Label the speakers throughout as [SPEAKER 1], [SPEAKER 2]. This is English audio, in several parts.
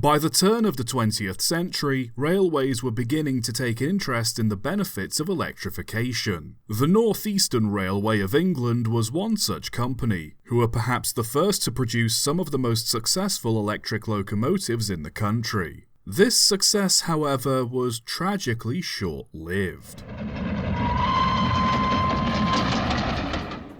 [SPEAKER 1] By the turn of the 20th century, railways were beginning to take interest in the benefits of electrification. The North Eastern Railway of England was one such company, who were perhaps the first to produce some of the most successful electric locomotives in the country. This success, however, was tragically short-lived.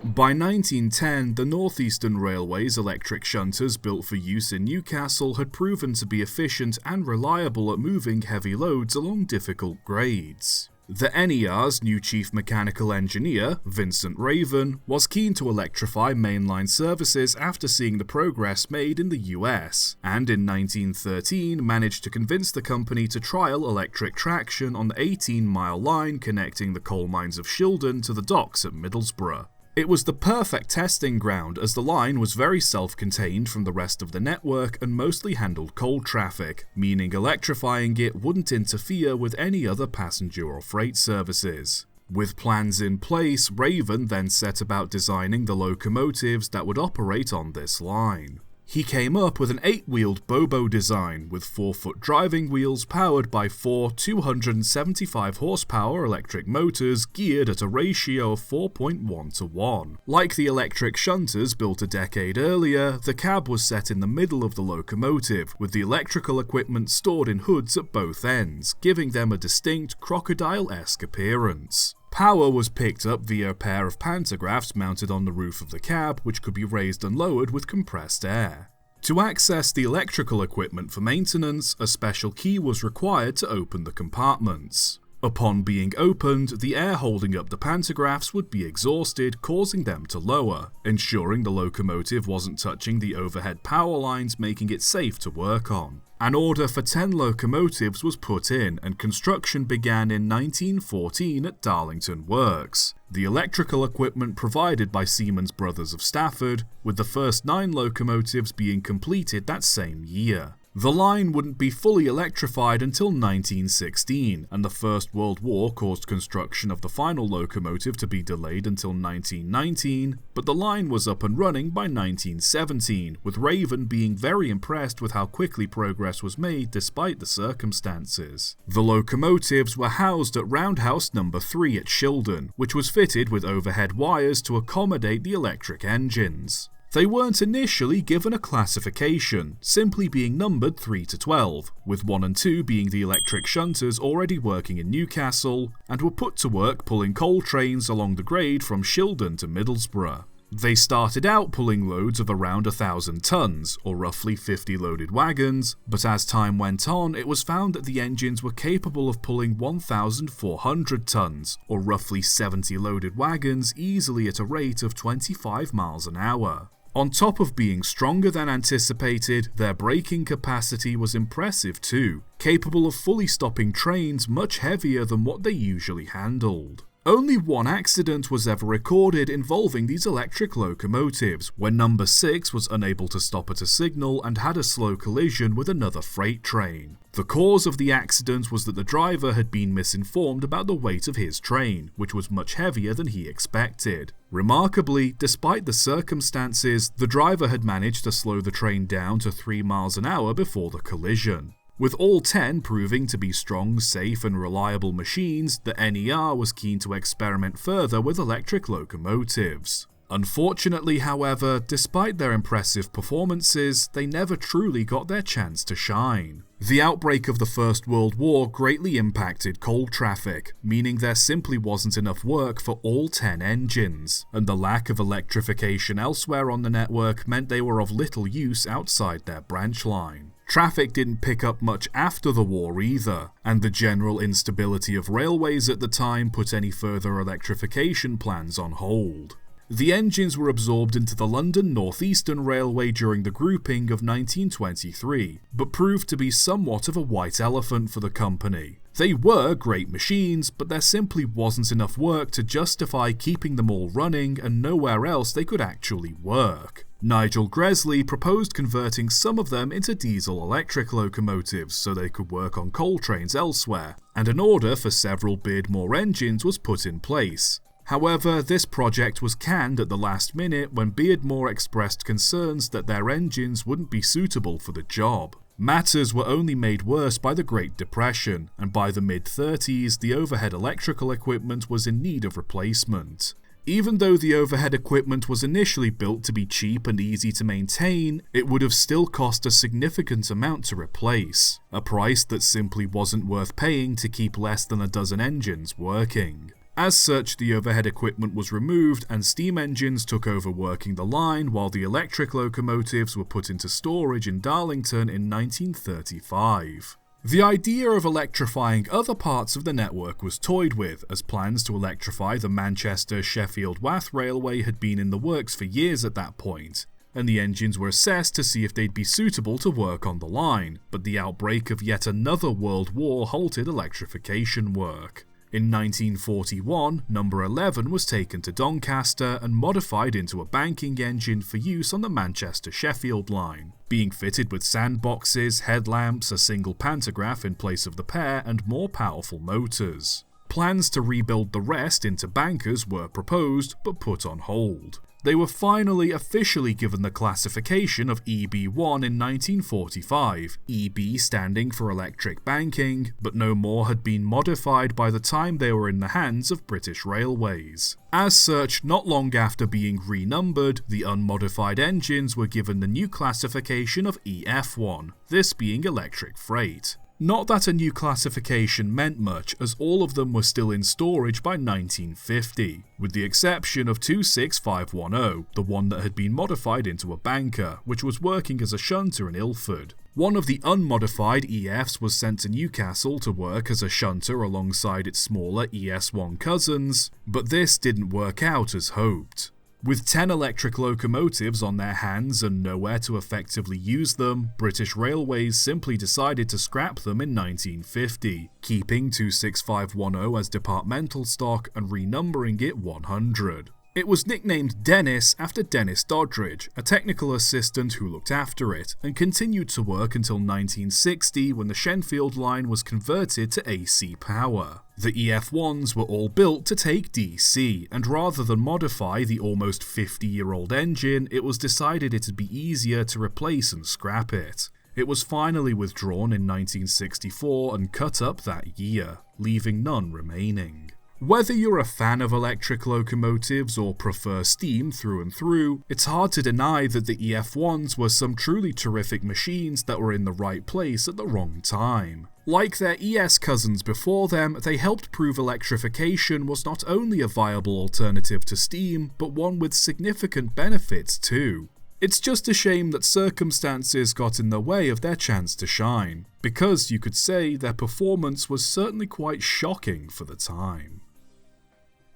[SPEAKER 1] By 1910, the North Eastern Railway's electric shunters built for use in Newcastle had proven to be efficient and reliable at moving heavy loads along difficult grades. The NER's new chief mechanical engineer, Vincent Raven, was keen to electrify mainline services after seeing the progress made in the US, and in 1913 managed to convince the company to trial electric traction on the 18-mile line connecting the coal mines of Shildon to the docks at Middlesbrough. It was the perfect testing ground as the line was very self-contained from the rest of the network and mostly handled coal traffic, meaning electrifying it wouldn't interfere with any other passenger or freight services. With plans in place, Raven then set about designing the locomotives that would operate on this line. He came up with an 8-wheeled Bobo design with 4-foot driving wheels powered by 4 275 horsepower electric motors geared at a ratio of 4.1 to 1. Like the electric shunters built a decade earlier, the cab was set in the middle of the locomotive, with the electrical equipment stored in hoods at both ends, giving them a distinct crocodile-esque appearance. Power was picked up via a pair of pantographs mounted on the roof of the cab, which could be raised and lowered with compressed air. To access the electrical equipment for maintenance, a special key was required to open the compartments. Upon being opened, the air holding up the pantographs would be exhausted, causing them to lower, ensuring the locomotive wasn't touching the overhead power lines, making it safe to work on. An order for 10 locomotives was put in, and construction began in 1914 at Darlington Works, the electrical equipment provided by Siemens Brothers of Stafford, with the first 9 locomotives being completed that same year. The line wouldn't be fully electrified until 1916, and the First World War caused construction of the final locomotive to be delayed until 1919, but the line was up and running by 1917, with Raven being very impressed with how quickly progress was made despite the circumstances. The locomotives were housed at Roundhouse No. 3 at Shildon, which was fitted with overhead wires to accommodate the electric engines. They weren't initially given a classification, simply being numbered 3 to 12, with 1 and 2 being the electric shunters already working in Newcastle, and were put to work pulling coal trains along the grade from Shildon to Middlesbrough. They started out pulling loads of around 1,000 tons, or roughly 50 loaded wagons, but as time went on it was found that the engines were capable of pulling 1,400 tons, or roughly 70 loaded wagons easily at a rate of 25 miles an hour. On top of being stronger than anticipated, their braking capacity was impressive too, capable of fully stopping trains much heavier than what they usually handled. Only one accident was ever recorded involving these electric locomotives, when No. 6 was unable to stop at a signal and had a slow collision with another freight train. The cause of the accident was that the driver had been misinformed about the weight of his train, which was much heavier than he expected. Remarkably, despite the circumstances, the driver had managed to slow the train down to 3 miles an hour before the collision. With all 10 proving to be strong, safe and reliable machines, the NER was keen to experiment further with electric locomotives. Unfortunately, however, despite their impressive performances, they never truly got their chance to shine. The outbreak of the First World War greatly impacted coal traffic, meaning there simply wasn't enough work for all 10 engines, and the lack of electrification elsewhere on the network meant they were of little use outside their branch line. Traffic didn't pick up much after the war either, and the general instability of railways at the time put any further electrification plans on hold. The engines were absorbed into the London North Eastern Railway during the grouping of 1923, but proved to be somewhat of a white elephant for the company. They were great machines, but there simply wasn't enough work to justify keeping them all running, and nowhere else they could actually work. Nigel Gresley proposed converting some of them into diesel-electric locomotives so they could work on coal trains elsewhere, and an order for several Beardmore engines was put in place. However, this project was canned at the last minute when Beardmore expressed concerns that their engines wouldn't be suitable for the job. Matters were only made worse by the Great Depression, and by the mid-30s, the overhead electrical equipment was in need of replacement. Even though the overhead equipment was initially built to be cheap and easy to maintain, it would have still cost a significant amount to replace, a price that simply wasn't worth paying to keep less than a dozen engines working. As such, the overhead equipment was removed and steam engines took over working the line, while the electric locomotives were put into storage in Darlington in 1935. The idea of electrifying other parts of the network was toyed with, as plans to electrify the Manchester-Sheffield-Wath Railway had been in the works for years at that point, and the engines were assessed to see if they'd be suitable to work on the line, but the outbreak of yet another world war halted electrification work. In 1941, number 11 was taken to Doncaster and modified into a banking engine for use on the Manchester-Sheffield line, being fitted with sandboxes, headlamps, a single pantograph in place of the pair, and more powerful motors. Plans to rebuild the rest into bankers were proposed, but put on hold. They were finally officially given the classification of EB1 in 1945, EB standing for electric banking, but no more had been modified by the time they were in the hands of British Railways. As such, not long after being renumbered, the unmodified engines were given the new classification of EF1, this being electric freight. Not that a new classification meant much, as all of them were still in storage by 1950, with the exception of 26510, the one that had been modified into a banker, which was working as a shunter in Ilford. One of the unmodified EFs was sent to Newcastle to work as a shunter alongside its smaller ES1 cousins, but this didn't work out as hoped. With 10 electric locomotives on their hands and nowhere to effectively use them, British Railways simply decided to scrap them in 1950, keeping 26510 as departmental stock and renumbering it 100. It was nicknamed Dennis after Dennis Doddridge, a technical assistant who looked after it, and continued to work until 1960 when the Shenfield line was converted to AC power. The EF1s were all built to take DC, and rather than modify the almost 50-year-old engine, it was decided it'd be easier to replace and scrap it. It was finally withdrawn in 1964 and cut up that year, leaving none remaining. Whether you're a fan of electric locomotives or prefer steam through and through, it's hard to deny that the EF1s were some truly terrific machines that were in the right place at the wrong time. Like their ES cousins before them, they helped prove electrification was not only a viable alternative to steam, but one with significant benefits too. It's just a shame that circumstances got in the way of their chance to shine, because you could say their performance was certainly quite shocking for the time.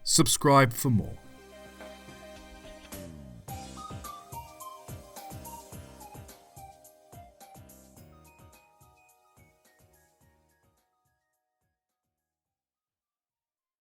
[SPEAKER 1] Subscribe for more.